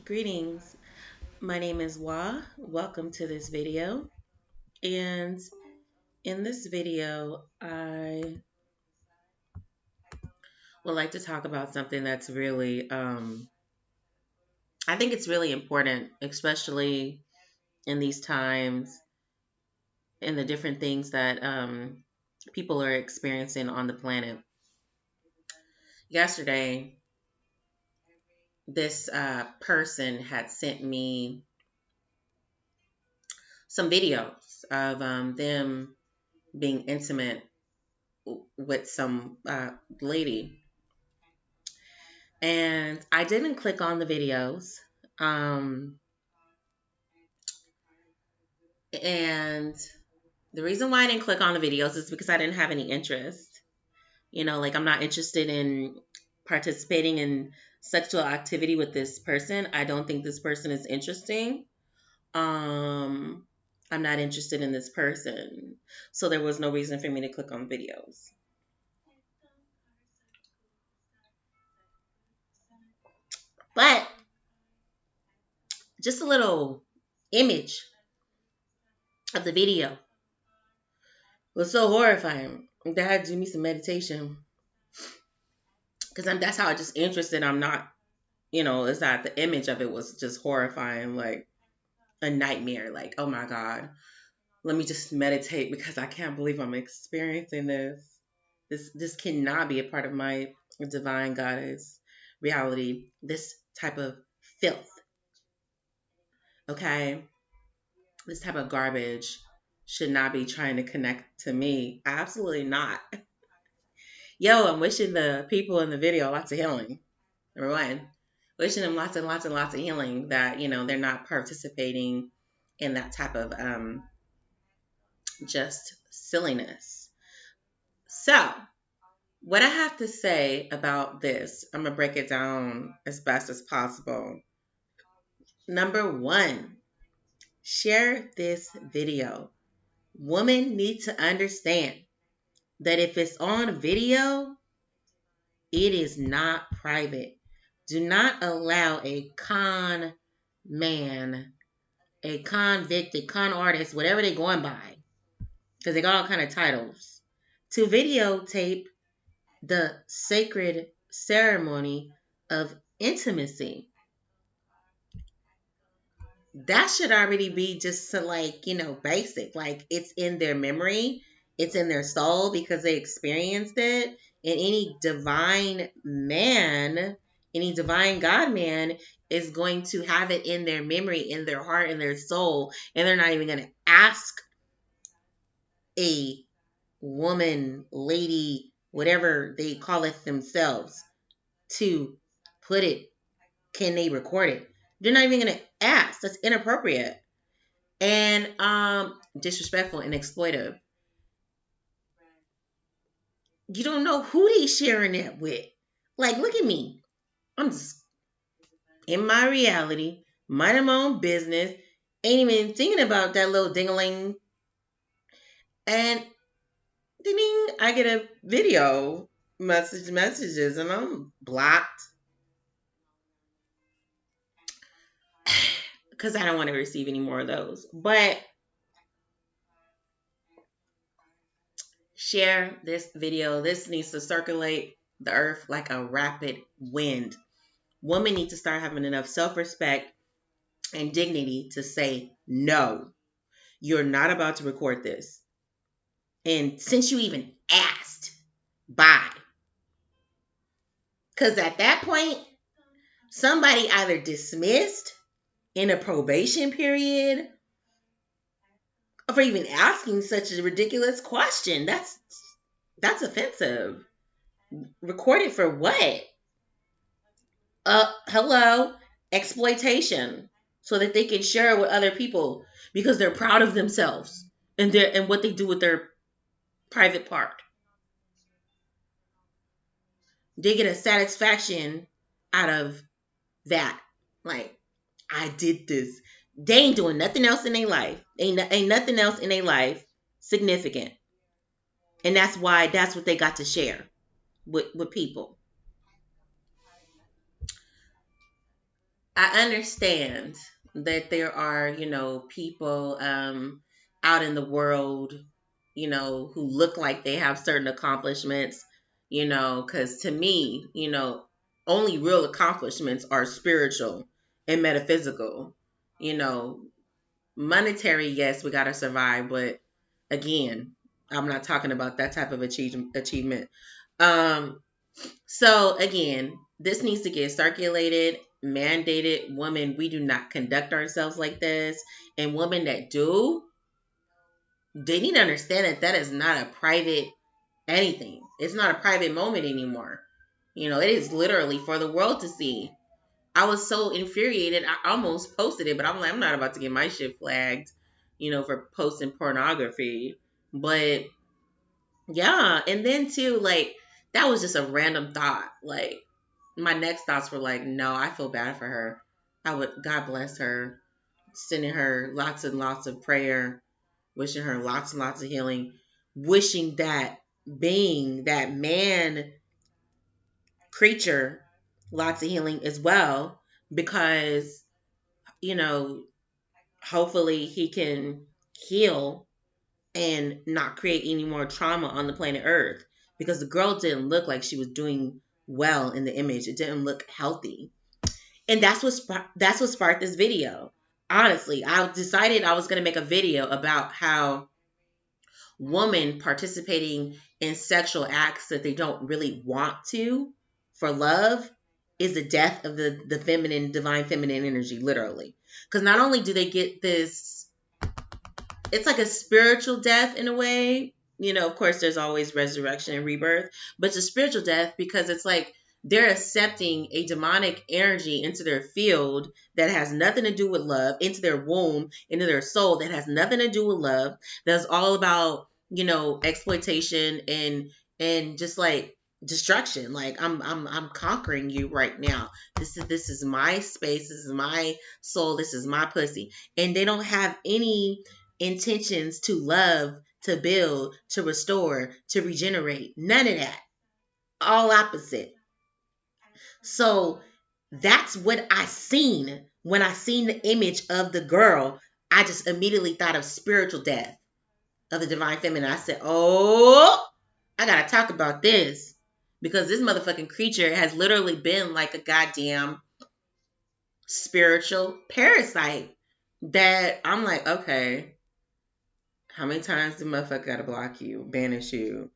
Greetings. My name is Wa. Welcome to this video. And in this video, I would like to talk about something that's really, I think it's really important, especially in these times and the different things that people are experiencing on the planet. Yesterday, this person had sent me some videos of them being intimate with some lady. And I didn't click on the videos. Um, and the reason why I didn't click on the videos is because I didn't have any interest. Like I'm not interested in participating in sexual activity with this person. I don't think this person is interesting. Um, I'm not interested in this person. So there was no reason for me to click on videos. But just a little image of the video was so horrifying that I had to do me some meditation because that's how just interested I'm not. Is that the image of it was just horrifying, like a nightmare. Like, oh my God, let me just meditate because I can't believe I'm experiencing this. This cannot be a part of my divine goddess reality. This type of filth, okay? This type of garbage should not be trying to connect to me. Absolutely not. Yo, I'm wishing the people in the video lots of healing. Number one, wishing them lots and lots and lots of healing that, they're not participating in that type of just silliness. So, what I have to say about this, I'm going to break it down as best as possible. Number one, share this video. Women need to understand that if it's on video, it is not private. Do not allow a con man, a convict, a con artist, whatever they're going by, because they got all kind of titles, to videotape the sacred ceremony of intimacy. That should already be just basic. Like it's in their memory, it's in their soul because they experienced it. And any divine man, any divine God man is going to have it in their memory, in their heart, in their soul. And they're not even going to ask a woman, lady, whatever they call it themselves, to put it. Can they record it? They're not even going to ask. That's inappropriate and disrespectful and exploitive. You don't know who they sharing that with. Like, look at me. I'm just in my reality, minding my own business, ain't even thinking about that little ding-a-ling. And ding, I get a video messages and I'm blocked because I don't want to receive any more of those. But share this video. This needs to circulate the earth like a rapid wind. Women need to start having enough self-respect and dignity to say, no, you're not about to record this. And since you even asked, bye. Because at that point, somebody either dismissed in a probation period for even asking such a ridiculous question. That's offensive. Recorded for what? Hello, exploitation, so that they can share it with other people because they're proud of themselves and what they do with their private part. They get a satisfaction out of that. Like, I did this. They ain't doing nothing else in their life. Ain't nothing else in their life significant. And that's why that's what they got to share with people. I understand that there are, people out in the world, who look like they have certain accomplishments, because to me, only real accomplishments are spiritual and metaphysical. You know, monetary, yes, we got to survive, but again, I'm not talking about that type of achievement. Um, so again, this needs to get circulated, mandated. Women, we do not conduct ourselves like this. And women that do, they need to understand that that is not a private anything. It's not a private moment anymore. It is literally for the world to see. I was so infuriated, I almost posted it, but I'm like, I'm not about to get my shit flagged, for posting pornography. But yeah, and then too, like, that was just a random thought. Like, my next thoughts were like, no, I feel bad for her. I would, God bless her, sending her lots and lots of prayer, wishing her lots and lots of healing, wishing that being, that man creature, lots of healing as well, because, you know, hopefully he can heal and not create any more trauma on the planet Earth, because the girl didn't look like she was doing well in the image. It didn't look healthy. And that's what sparked this video. Honestly, I decided I was going to make a video about how women participating in sexual acts that they don't really want to for love is the death of the feminine, divine feminine energy, literally. Because not only do they get this, it's like a spiritual death in a way. Of course, there's always resurrection and rebirth, but it's a spiritual death because it's like they're accepting a demonic energy into their field that has nothing to do with love, into their womb, into their soul that has nothing to do with love. That's all about, exploitation and just like destruction. Like I'm conquering you right now. This is my space. This is my soul. This is my pussy. And they don't have any intentions to love, to build, to restore, to regenerate. None of that. All opposite. So that's what I seen. When I seen the image of the girl, I just immediately thought of spiritual death of the divine feminine. I said, oh, I gotta talk about this. Because this motherfucking creature has literally been like a goddamn spiritual parasite that I'm like, okay, how many times the motherfucker gotta block you, banish you?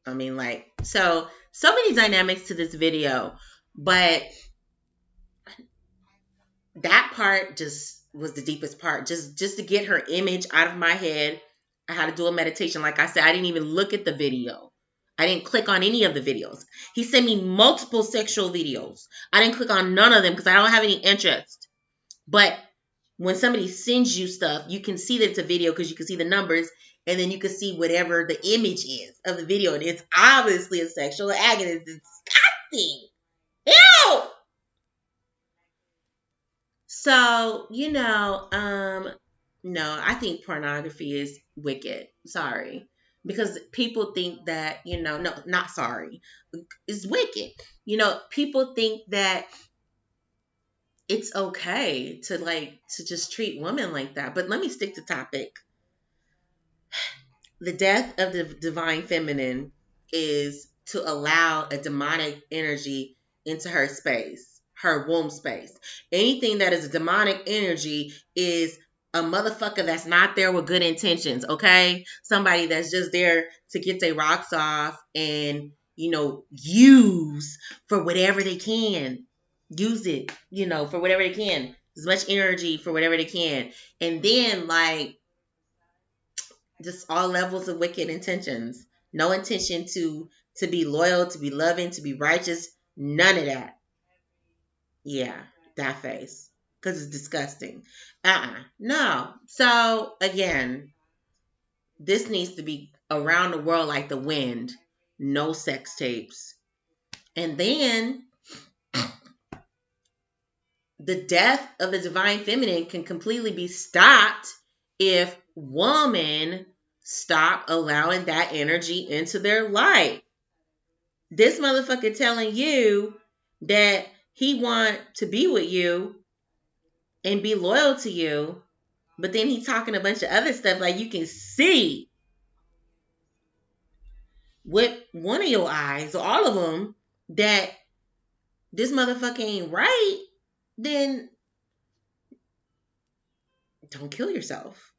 I mean, like, so many dynamics to this video, but that part just was the deepest part. Just to get her image out of my head, I had to do a meditation. Like I said, I didn't even look at the video. I didn't click on any of the videos. He sent me multiple sexual videos. I didn't click on none of them because I don't have any interest. But when somebody sends you stuff, you can see that it's a video because you can see the numbers, and then you can see whatever the image is of the video, and it's obviously a sexual act, and it's disgusting. Ew! So, no, I think pornography is wicked. Sorry. Because people think that, no, not sorry. It's wicked. People think that it's okay to just treat women like that. But let me stick to topic. The death of the divine feminine is to allow a demonic energy into her space, her womb space. Anything that is a demonic energy is a motherfucker that's not there with good intentions, okay? Somebody that's just there to get their rocks off and, use for whatever they can. Use it, for whatever they can. As much energy for whatever they can. And then, like, just all levels of wicked intentions. No intention to be loyal, to be loving, to be righteous. None of that. Yeah, that face. Because it's disgusting. No. So, again, this needs to be around the world like the wind. No sex tapes. And then the death of the divine feminine can completely be stopped if women stop allowing that energy into their life. This motherfucker telling you that He want to be with you and be loyal to you, but then he talking a bunch of other stuff. Like, you can see with one of your eyes or all of them that this motherfucker ain't right. Then don't kill yourself.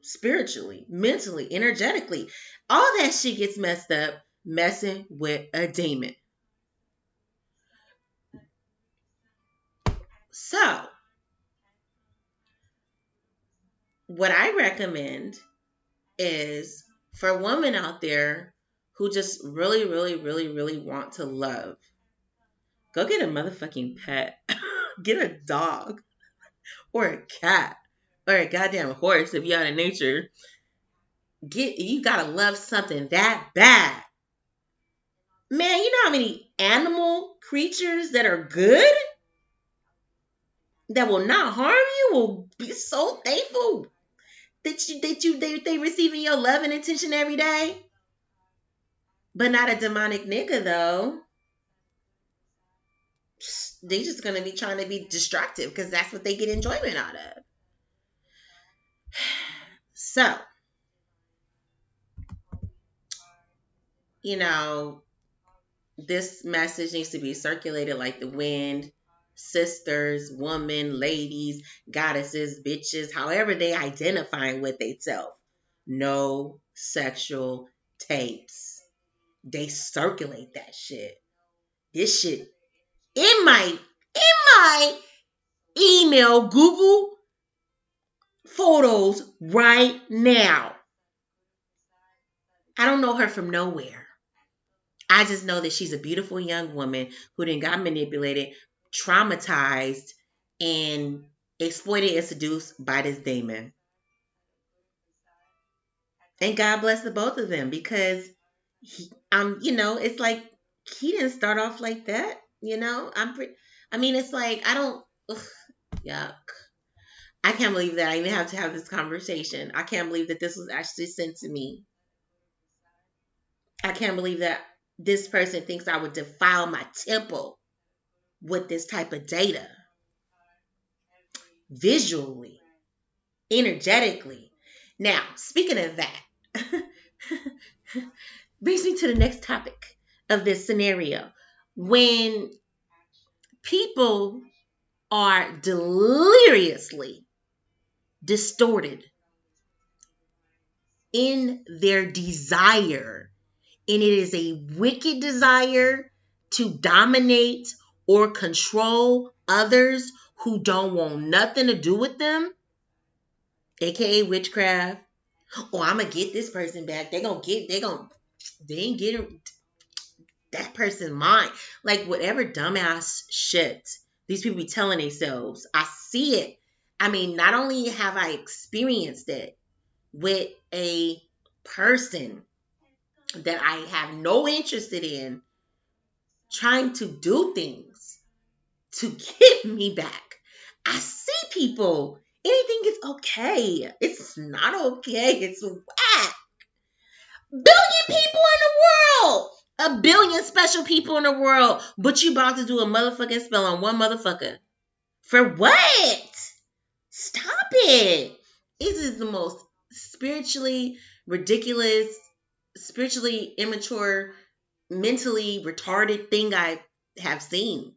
Spiritually, mentally, energetically, all that shit gets messed up messing with a demon. So what I recommend is for women out there who just really, really, really, really want to love, go get a motherfucking pet. Get a dog or a cat or a goddamn horse if you're out in nature. You gotta love something that bad. Man, you know how many animal creatures that are good that will not harm you will be so thankful they receiving your love and attention every day. But not a demonic nigga though. They just gonna be trying to be destructive because that's what they get enjoyment out of. So, you know, this message needs to be circulated like the wind. Sisters, women, ladies, goddesses, bitches, however they identify with themselves. No sexual tapes. They circulate that shit. This shit in my email, Google photos right now. I don't know her from nowhere. I just know that she's a beautiful young woman who then got manipulated, traumatized, and exploited and seduced by this demon. And God bless the both of them because it's like he didn't start off like that. It's like I don't. Ugh, yuck. I can't believe that I even have to have this conversation. I can't believe that this was actually sent to me. I can't believe that this person thinks I would defile my temple with this type of data. Visually, energetically. Now, speaking of that, brings me to the next topic of this scenario. When people are deliriously distorted in their desire, and it is a wicked desire to dominate or control others who don't want nothing to do with them, aka witchcraft. Oh, I'm gonna get this person back. They ain't getting that person mine. Like whatever dumbass shit these people be telling themselves. I see it. I mean, not only have I experienced it with a person that I have no interest in trying to do things to get me back. I see people. Anything is okay. It's not okay. It's whack. Billion people in the world. A billion special people in the world. But you about to do a motherfucking spell on one motherfucker. For what? Stop it. This is the most spiritually ridiculous, spiritually immature, mentally retarded thing I have seen.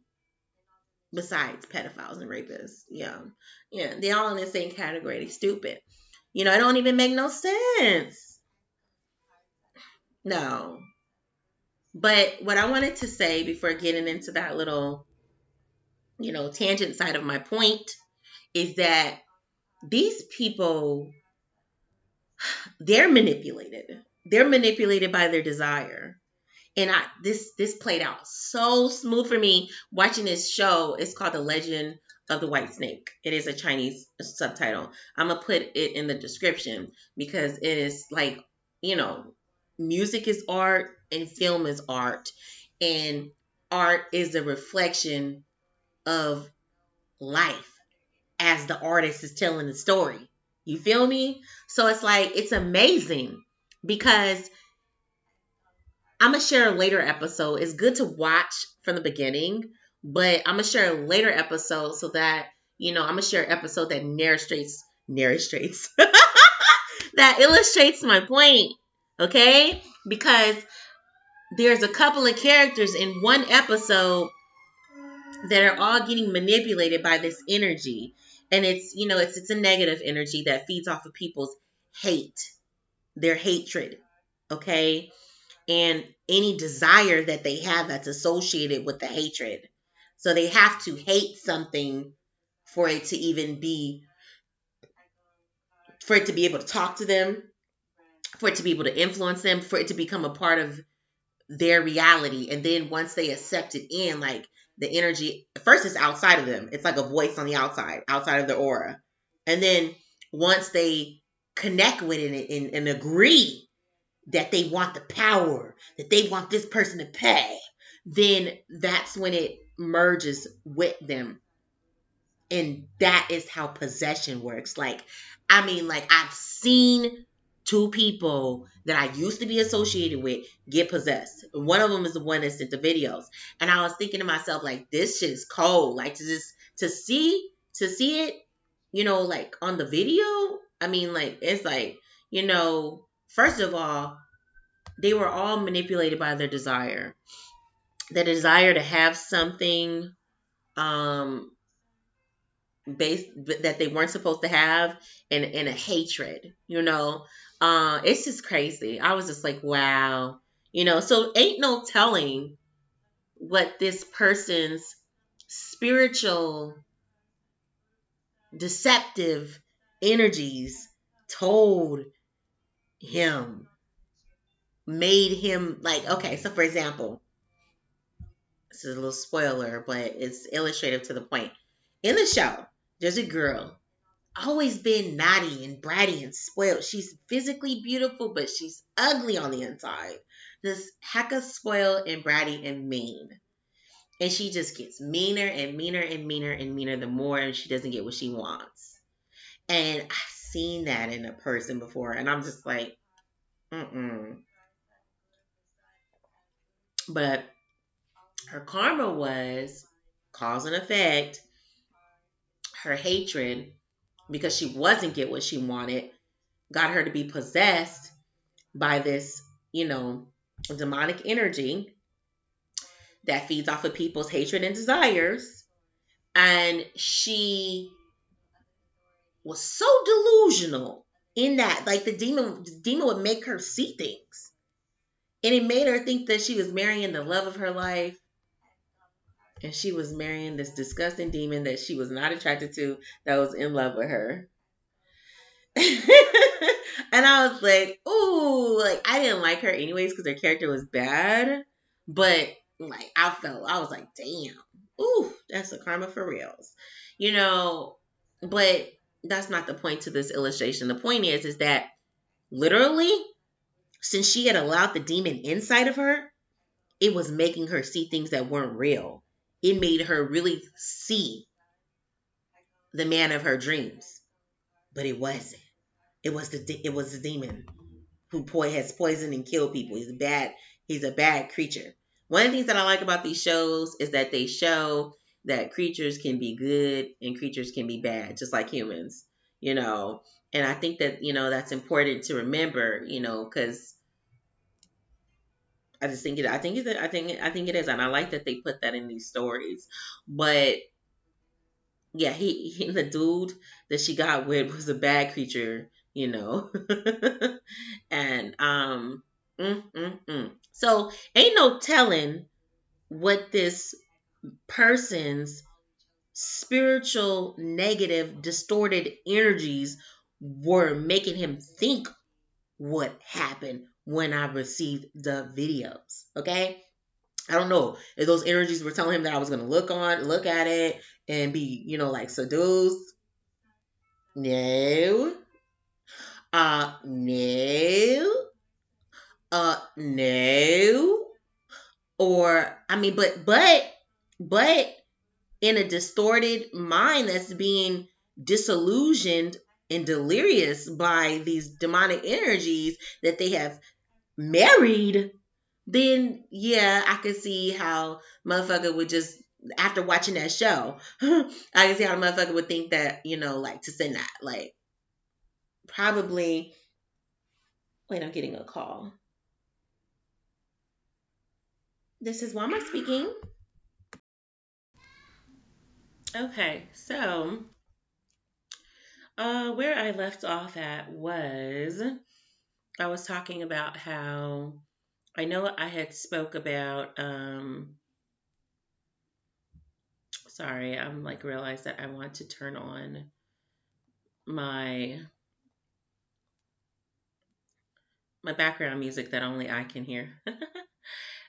Besides pedophiles and rapists. Yeah. They all in the same category. They stupid. It don't even make no sense. No. But what I wanted to say before getting into that little, tangent side of my point is that these people, they're manipulated. They're manipulated by their desire. And this played out so smooth for me watching this show. It's called The Legend of the White Snake. It is a Chinese subtitle. I'm going to put it in the description because it is like, music is art and film is art. And art is a reflection of life as the artist is telling the story. You feel me? So it's like, it's amazing because I'm going to share a later episode. It's good to watch from the beginning, But I'm gonna share a later episode so that I'm gonna share an episode that narrates that illustrates my point. Okay, because there's a couple of characters in one episode that are all getting manipulated by this energy, and it's a negative energy that feeds off of people's hate, their hatred. Okay, and any desire that they have that's associated with the hatred. So they have to hate something for it to even be, for it to be able to talk to them, for it to be able to influence them, for it to become a part of their reality. And then once they accept it in, like the energy, first it's outside of them. It's like a voice on the outside of their aura. And then once they connect with it and agree that they want the power, that they want this person to pay, then that's when it merges with them. And that is how possession works. Like, I've seen two people that I used to be associated with get possessed. One of them is the one that sent the videos. And I was thinking to myself, like, this shit is cold. Like, to see it, like on the video. Like, it's like, first of all, they were all manipulated by their desire. The desire to have something um based that they weren't supposed to have, and a hatred, it's just crazy. I was just like, wow. So ain't no telling what this person's spiritual deceptive energies told him, made him like, okay, so for example, this is a little spoiler, but it's illustrative to the point. In the show, there's a girl, always been naughty and bratty and spoiled. She's physically beautiful, but she's ugly on the inside. This hecka spoiled and bratty and mean. And she just gets meaner and meaner and meaner and meaner the more she doesn't get what she wants. And I've seen that in a person before, and I'm just like, mm-mm. But her karma was cause and effect. Her hatred, because she wasn't get what she wanted, got her to be possessed by this, demonic energy that feeds off of people's hatred and desires. And she was so delusional in that, like, the demon would make her see things. And it made her think that she was marrying the love of her life. And she was marrying this disgusting demon that she was not attracted to, that was in love with her. And I was like, ooh, like, I didn't like her anyways because her character was bad. But, like, I was like, damn, ooh, that's a karma for reals. But that's not the point to this illustration. The point is that literally, since she had allowed the demon inside of her, it was making her see things that weren't real. It made her really see the man of her dreams. But it wasn't. It was the demon who has poisoned and killed people. He's a bad creature. One of the things that I like about these shows is that they show that creatures can be good and creatures can be bad, just like humans, And I think that, that's important to remember, because I just think it is, and I like that they put that in these stories. But yeah, he the dude that she got with was a bad creature, and so ain't no telling what this person's spiritual negative distorted energies were making him think would happen when I received the videos. Okay, I don't know if those energies were telling him that I was going to look at it and be, like, seduced. No. No. No. Or, but in a distorted mind that's being disillusioned and delirious by these demonic energies that they have married, then yeah, I could see how motherfucker would just after watching that show. I can see how a motherfucker would think that, like to send that. Like, probably, wait, I'm getting a call. This is Wama speaking. Okay, so where I left off at was I was talking about how I know I had spoke about sorry, I'm like realized that I want to turn on my background music that only I can hear.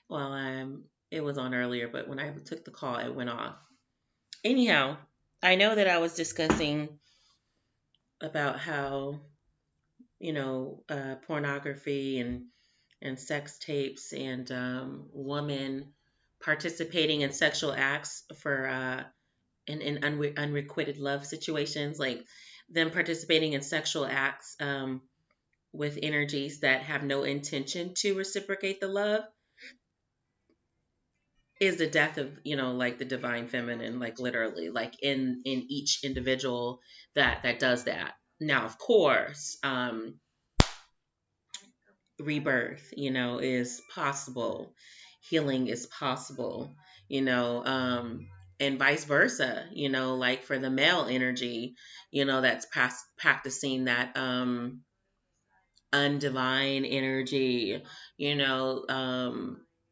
Well, it was on earlier, but when I took the call, it went off. Anyhow, I know that I was discussing about how pornography and sex tapes and women participating in sexual acts for in unrequited love situations, like them participating in sexual acts with energies that have no intention to reciprocate the love is the death of like the divine feminine, like literally, like in each individual that does that. Now, of course, rebirth, is possible. Healing is possible, and vice versa, like for the male energy, that's practicing that undivine energy,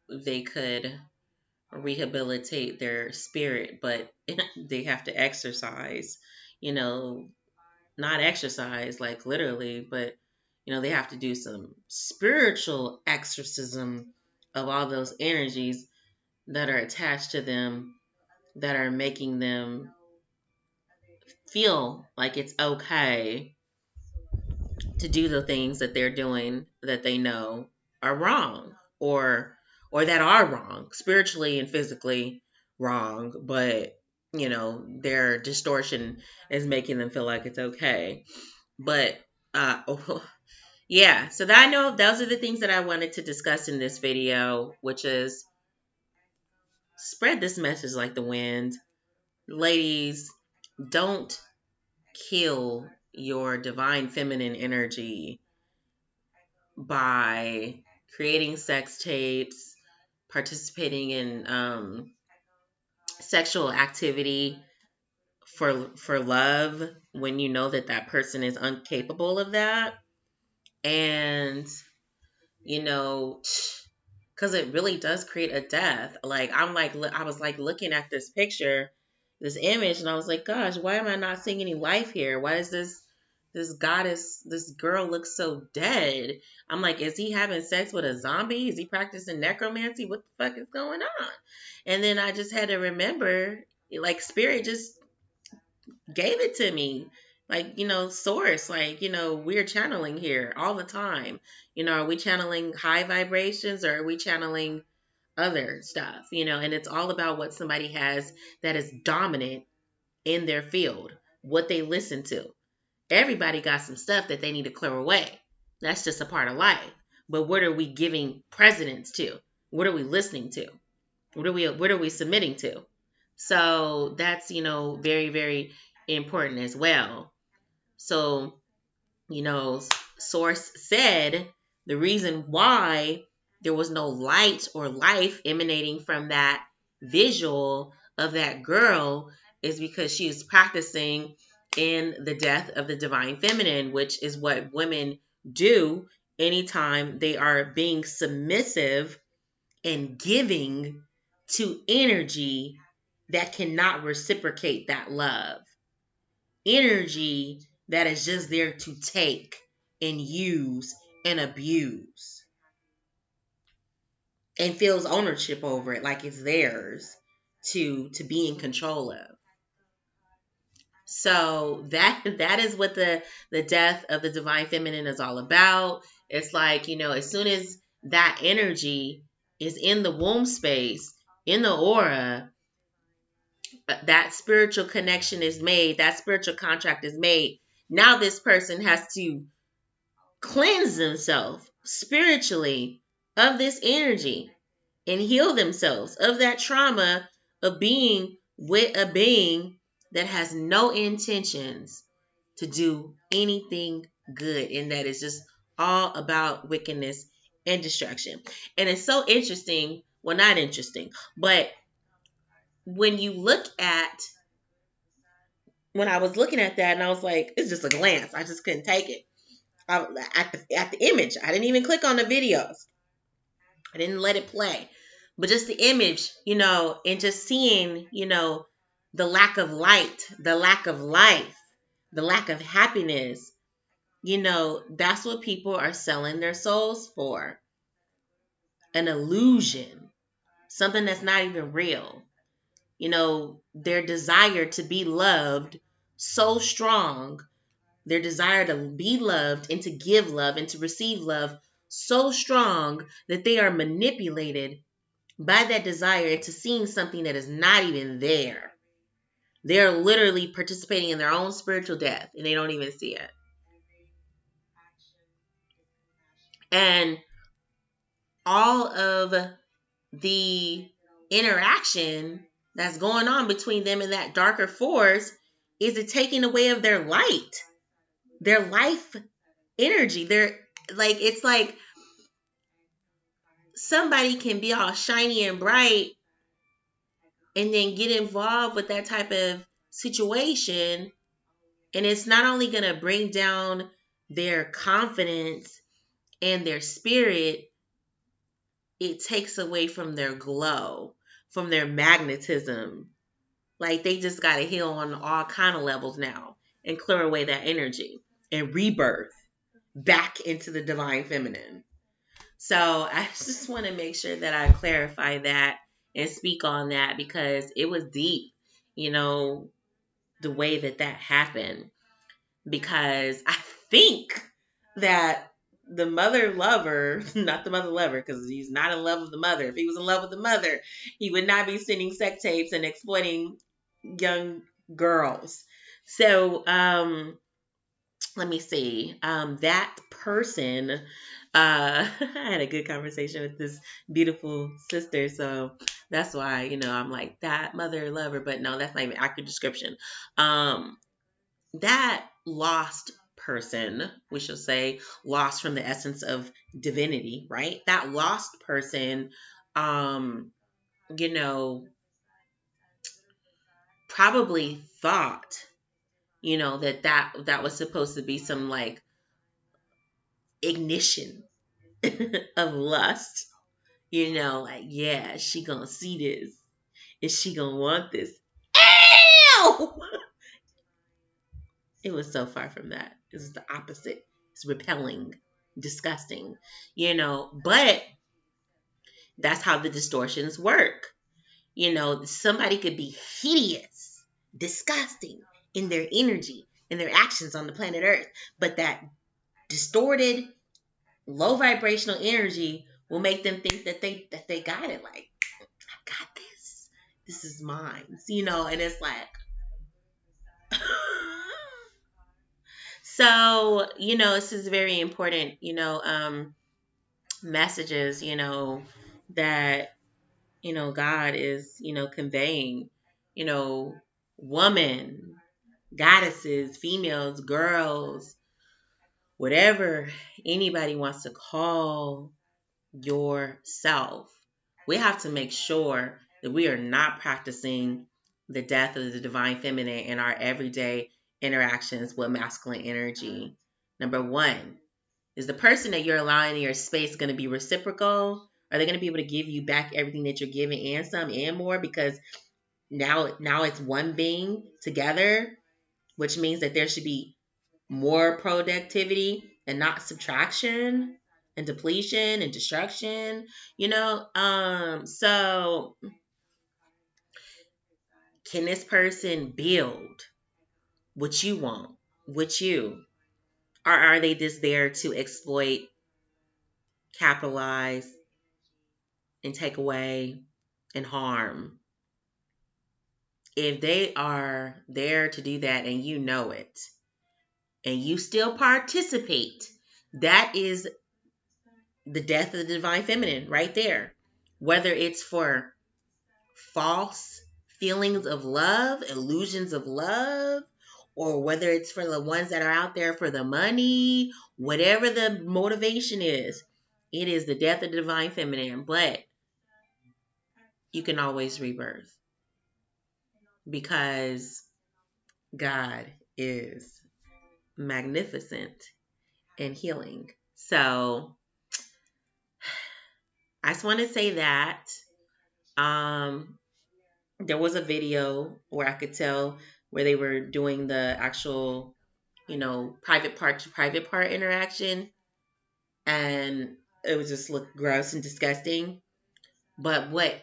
they could rehabilitate their spirit, but they have to exercise, you know, not exercise like literally, but they have to do some spiritual exorcism of all those energies that are attached to them, that are making them feel like it's okay to do the things that they're doing that they know are wrong, or that are wrong, spiritually and physically wrong, but their distortion is making them feel like it's okay. But yeah, so that I know those are the things that I wanted to discuss in this video, which is spread this message like the wind. Ladies, don't kill your divine feminine energy by creating sex tapes, participating in sexual activity for love when you know that that person is incapable of that. And you know because it really does create a death. Like I was like looking at this picture, this image, and I was like, gosh, why am I not seeing any life here? Why is this goddess, this girl looks so dead? I'm like, is he having sex with a zombie? Is he practicing necromancy? What the fuck is going on? And then I just had to remember, like spirit just gave it to me. Like, source, like, we're channeling here all the time. Are we channeling high vibrations, or are we channeling other stuff? And it's all about what somebody has that is dominant in their field, what they listen to. Everybody got some stuff that they need to clear away. That's just a part of life. But what are we giving precedence to? What are we listening to? What are we submitting to? So that's, very, very important as well. So, source said the reason why there was no light or life emanating from that visual of that girl is because she is practicing in the death of the divine feminine, which is what women do anytime they are being submissive and giving to energy that cannot reciprocate that love. Energy that is just there to take and use and abuse and feels ownership over it, like it's theirs to be in control of. So that is what the death of the divine feminine is all about. It's like, as soon as that energy is in the womb space, in the aura, that spiritual connection is made, that spiritual contract is made. Now this person has to cleanse themselves spiritually of this energy and heal themselves of that trauma of being with a being that has no intentions to do anything good, and that is just all about wickedness and destruction. And it's so interesting, well, not interesting, but when you look at, when I was looking at that, and I was like, it's just a glance, I just couldn't take it. At the image, I didn't even click on the videos, I didn't let it play, but just the image, and just seeing, the lack of light, the lack of life, the lack of happiness, that's what people are selling their souls for. An illusion, something that's not even real. Their desire to be loved so strong, their desire to be loved and to give love and to receive love so strong that they are manipulated by that desire into seeing something that is not even there. They're literally participating in their own spiritual death and they don't even see it. And all of the interaction that's going on between them and that darker force is it taking away of their light, their life energy. It's like somebody can be all shiny and bright and then get involved with that type of situation, and it's not only going to bring down their confidence and their spirit, it takes away from their glow, from their magnetism. Like they just got to heal on all kind of levels now and clear away that energy and rebirth back into the divine feminine. So I just want to make sure that I clarify that and speak on that because it was deep, the way that happened. Because I think that the mother lover, not the mother lover, because he's not in love with the mother. If he was in love with the mother, he would not be sending sex tapes and exploiting young girls. So, let me see. That person, I had a good conversation with this beautiful sister. So that's why, I'm like that mother lover, but no, that's not even accurate description. That lost person, we shall say, lost from the essence of divinity, right? That lost person, you know, probably thought, that was supposed to be some like ignition of lust, like, yeah, she gonna see this and she gonna want this. Ow! It was so far from that. It was the opposite. It's repelling, disgusting, but that's how the distortions work. Somebody could be hideous, disgusting in their energy, in their actions on the planet Earth, but that distorted, low vibrational energy will make them think that they got it. Like, I got this. This is mine. And it's like so, this is very important, messages, that, God is, conveying, you know, woman, goddesses, females, girls, whatever anybody wants to call yourself. We have to make sure that we are not practicing the death of the divine feminine in our everyday interactions with masculine energy. Number one, is the person that you're allowing in your space going to be reciprocal? Are they going to be able to give you back everything that you're giving and some and more? Because now it's one being together, which means that there should be more productivity and not subtraction and depletion and destruction, so can this person build what you want with you, or are they just there to exploit, capitalize, and take away and harm? If they are there to do that and you know it and you still participate, that is the death of the divine feminine right there. Whether it's for false feelings of love, illusions of love, or whether it's for the ones that are out there for the money, whatever the motivation is, it is the death of the divine feminine. But you can always rebirth because God is magnificent and healing. So I just want to say that there was a video where I could tell where they were doing the actual, private part to private part interaction, and it was just look gross and disgusting. But what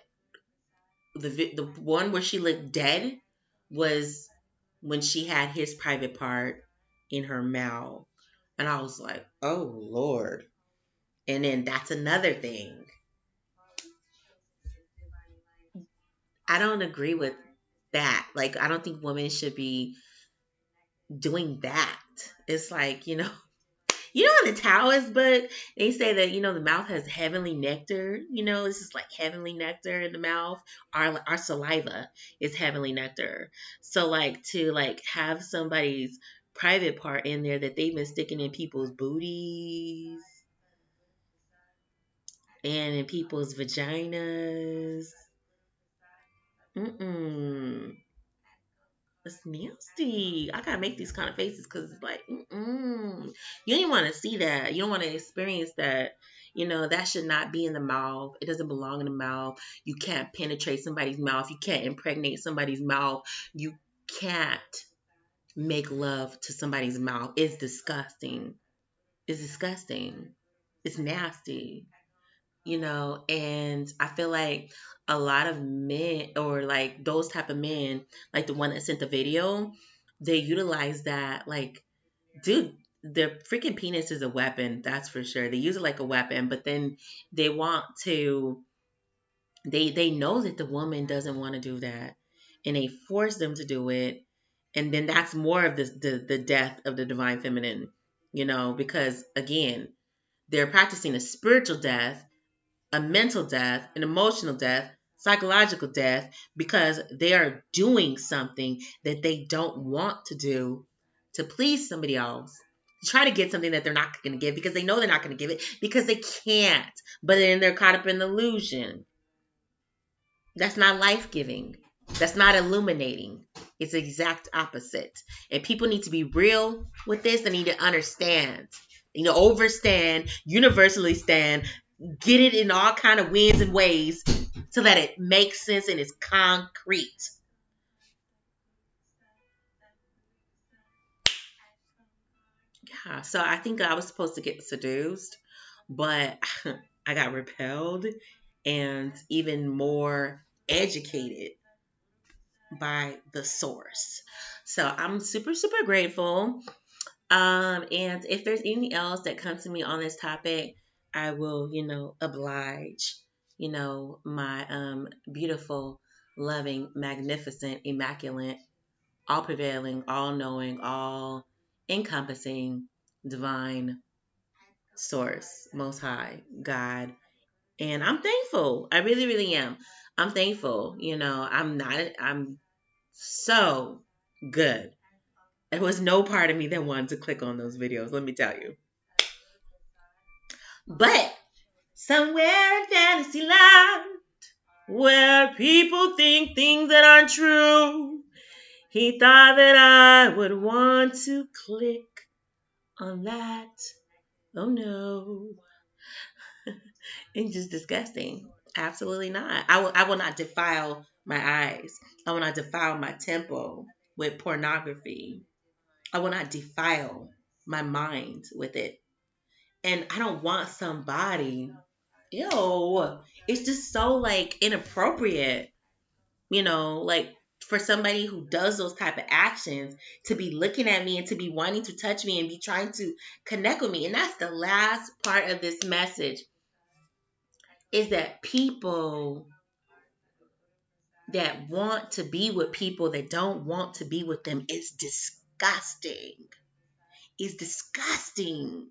the one where she looked dead was when she had his private part in her mouth, and I was like, oh Lord. And then that's another thing. I don't agree with that. Like, I don't think women should be doing that. It's like, in the Taoist book, they say that, the mouth has heavenly nectar. This is like heavenly nectar in the mouth. Our saliva is heavenly nectar. So, like, to, like, have somebody's private part in there that they've been sticking in people's booties and in people's vaginas. Mm-mm. It's nasty. I gotta make these kind of faces because it's like, you don't want to see that. You don't want to experience that. That should not be in the mouth. It doesn't belong in the mouth. You can't penetrate somebody's mouth. You can't impregnate somebody's mouth. You can't make love to somebody's mouth. It's disgusting. It's disgusting. It's nasty. And I feel like a lot of men, or like those type of men, like the one that sent the video, they utilize that, like, dude, their freaking penis is a weapon, that's for sure. They use it like a weapon, but then they want to, they know that the woman doesn't want to do that, and they force them to do it, and then that's more of the death of the divine feminine, because again, they're practicing a spiritual death, a mental death, an emotional death, psychological death, because they are doing something that they don't want to do to please somebody else. Try to get something that they're not going to give because they know they're not going to give it because they can't. But then they're caught up in the illusion. That's not life-giving. That's not illuminating. It's the exact opposite. And people need to be real with this. They need to understand. They need to overstand, universally stand, get it in all kind of winds and ways so that it makes sense and is concrete. Yeah, so I think I was supposed to get seduced, but I got repelled and even more educated by the source. So I'm super, super grateful. And if there's anything else that comes to me on this topic, I will, oblige, my beautiful, loving, magnificent, immaculate, all prevailing, all knowing, all encompassing, divine source, most high, God. And I'm thankful. I really, really am. I'm thankful. I'm so good. There was no part of me that wanted to click on those videos, let me tell you. But somewhere in fantasy land, where people think things that aren't true, he thought that I would want to click on that. Oh no. It's just disgusting. Absolutely not. I will not defile my eyes. I will not defile my temple with pornography. I will not defile my mind with it. And I don't want somebody, ew, it's just so like inappropriate, like for somebody who does those type of actions to be looking at me and to be wanting to touch me and be trying to connect with me. And that's the last part of this message, is that people that want to be with people that don't want to be with them is disgusting. It's disgusting.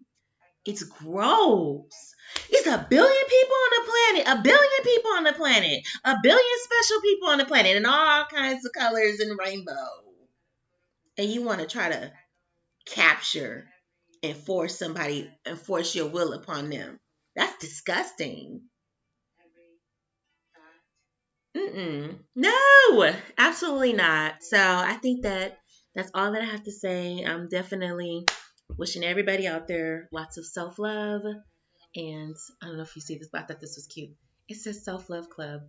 It's gross. It's a billion people on the planet, a billion people on the planet, a billion special people on the planet, and all kinds of colors and rainbow. And you want to try to capture and force somebody and force your will upon them. That's disgusting. No, absolutely not. So I think that that's all that I have to say. I'm definitely wishing everybody out there lots of self love. And I don't know if you see this, but I thought this was cute. It says Self Love Club.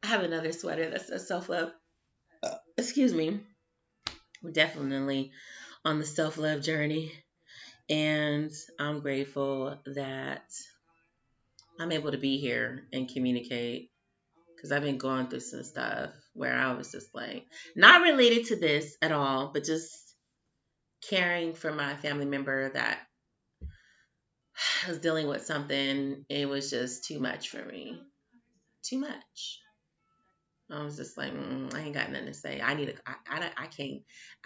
I have another sweater that says Self Love. Excuse me. We're definitely on the self love journey. And I'm grateful that I'm able to be here and communicate because I've been going through some stuff where I was just like, not related to this at all, but just caring for my family member that was dealing with something. It was just too much for me. Too much. I was just like, I ain't got nothing to say. I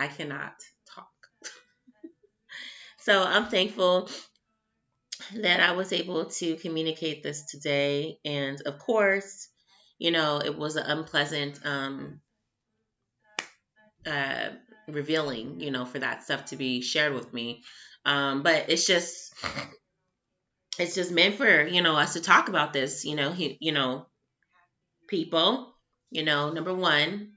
cannot talk. So I'm thankful that I was able to communicate this today. And of course, it was an unpleasant uh, revealing, for that stuff to be shared with me. But it's just meant for, us to talk about this, people, number one,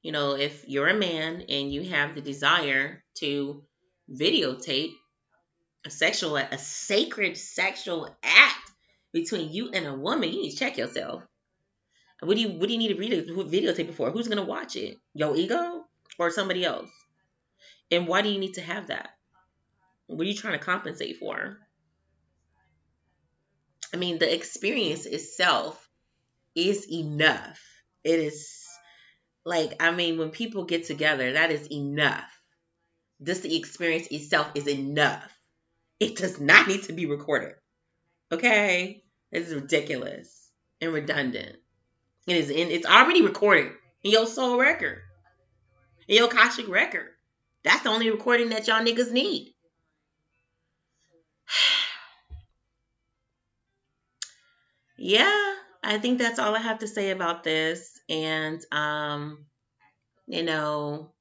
if you're a man and you have the desire to videotape a sacred sexual act between you and a woman, you need to check yourself. What do you need to videotape it for? Who's gonna watch it? Your ego or somebody else? And why do you need to have that? What are you trying to compensate for? I mean, the experience itself is enough. It is like, I mean, when people get together, that is enough. Just the experience itself is enough. It does not need to be recorded. Okay? It's ridiculous and redundant. It's already recorded in your soul record, in your Akashic record. That's the only recording that y'all niggas need. Yeah, I think that's all I have to say about this. And you know,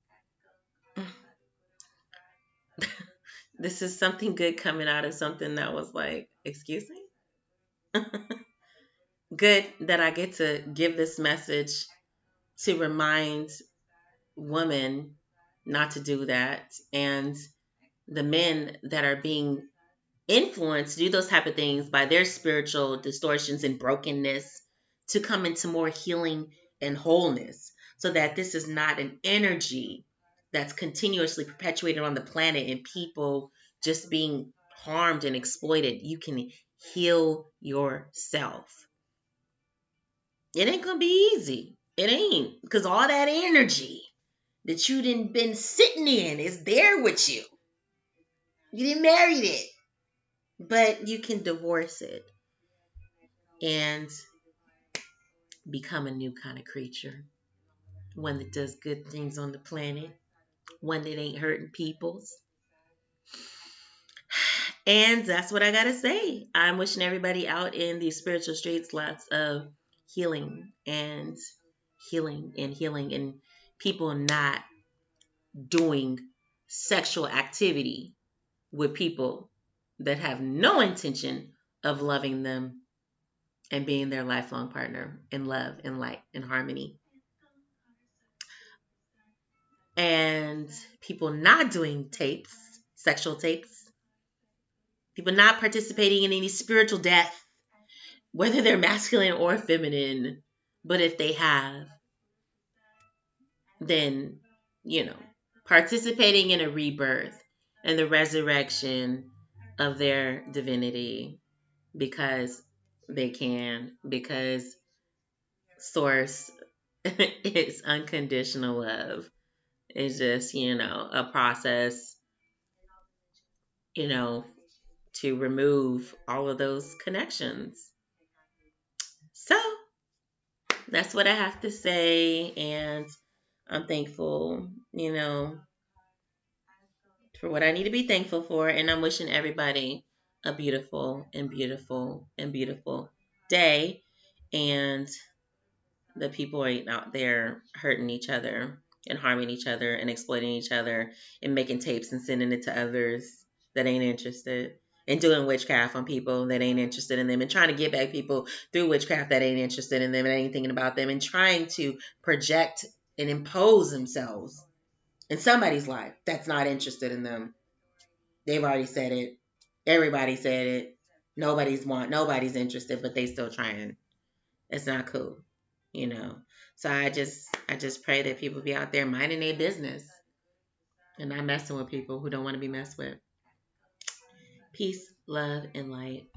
this is something good coming out of something that was like, excuse me? Good that I get to give this message to remind women not to do that, and the men that are being influenced to do those type of things by their spiritual distortions and brokenness to come into more healing and wholeness, so that this is not an energy that's continuously perpetuated on the planet and people just being harmed and exploited. You can heal yourself. It ain't gonna be easy. It ain't, because all that energy that you didn't been sitting in is there with you. You didn't marry it, but you can divorce it and become a new kind of creature. One that does good things on the planet. One that ain't hurting peoples. And that's what I gotta say. I'm wishing everybody out in these spiritual streets lots of healing and healing and healing, and people not doing sexual activity with people that have no intention of loving them and being their lifelong partner in love and light and harmony. And people not doing tapes, sexual tapes, people not participating in any spiritual death, whether they're masculine or feminine. But if they have, then, you know, participating in a rebirth and the resurrection of their divinity because they can, because source is unconditional love. It's just, a process, you know, to remove all of those connections. So that's what I have to say. And I'm thankful, for what I need to be thankful for. And I'm wishing everybody a beautiful and beautiful and beautiful day. And the people ain't out there hurting each other and harming each other and exploiting each other and making tapes and sending it to others that ain't interested and doing witchcraft on people that ain't interested in them and trying to get back people through witchcraft that ain't interested in them and ain't thinking about them and trying to project and impose themselves in somebody's life that's not interested in them. They've already said it. Everybody said it. Nobody's interested, but they still trying. It's not cool, you know. So I just pray that people be out there minding their business and not messing with people who don't want to be messed with. Peace, love, and light.